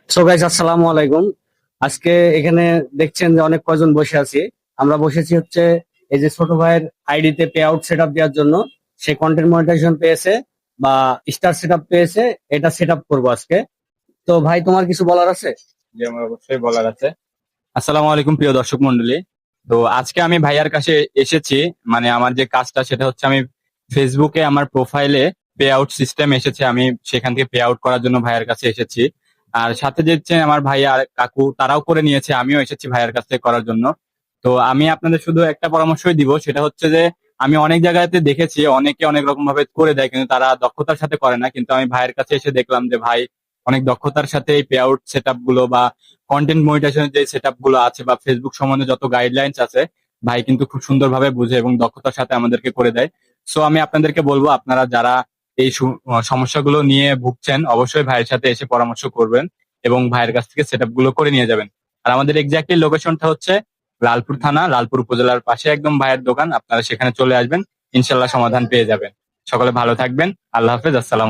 So guys, আসসালামু আলাইকুম। আজকে এখানে দেখছেন যে অনেক কয়জন বসে আছি। আমরা বসেছি হচ্ছে এই যে ছোট ভাইয়ের আইডিতে পে আউট সেট আপ দেওয়ার জন্য। সে কন্টেন্ট মনিটাইজেশন পেয়েছে বা স্টার সেট আপ পেয়েছে, এটা সেট আপ করবো আজকে। তো ভাই, তোমার কিছু বলার আছে? জি, আমার অবশ্যই বলার আছে। আসসালামু আলাইকুম প্রিয় দর্শক মন্ডলী। তো আজকে আমি ভাইয়ার কাছে এসেছি। মানে আমার যে কাজটা সেটা হচ্ছে আমি ফেসবুকে আমার প্রোফাইলে পে আউট সিস্টেম এসেছে, আমি সেখান থেকে পে আউট করার জন্য ভাইয়ার কাছে এসেছি। আর সাথে যে আমার ভাইয়া আর কাকু তারাও করে নিয়েছে, আমিও এসেছি ভাইয়ার কাছ থেকে করার জন্য। তো আমি আপনাদের শুধু একটা পরামর্শই দিব, সেটা হচ্ছে যে আমি অনেক জায়গাতে দেখেছি অনেকে অনেক রকম ভাবে করে দেয়, কিন্তু তারা দক্ষতার সাথে করে না। কিন্তু আমি ভাইয়ের কাছে এসে দেখলাম যে ভাই অনেক দক্ষতার সাথে এই পে আউট সেট আপ গুলো বা কন্টেন্ট মনিটাইজেশনের যে সেট আপ গুলো আছে বা ফেসবুক সম্বন্ধে যত গাইডলাইন্স আছে, ভাই কিন্তু খুব সুন্দরভাবে বুঝে এবং দক্ষতার সাথে আমাদেরকে করে দেয়। সো আমি আপনাদেরকে বলবো, আপনারা যারা এই সমস্যাগুলো নিয়ে ভুগছেন অবশ্যই ভাইয়ের সাথে এসে পরামর্শ করবেন এবং ভাইয়ের কাছ থেকে সেট আপ গুলো করে নিয়ে যাবেন। আর আমাদের এক্স্যাক্টলি লোকেশনটা হচ্ছে লালপুর থানা, লালপুর উপজেলার পাশে একদম ভাইয়ের দোকান। আপনারা সেখানে চলে আসবেন, ইনশাল্লাহ সমাধান পেয়ে যাবেন। সকলে ভালো থাকবেন। আল্লাহ হাফেজ। আসসালাম।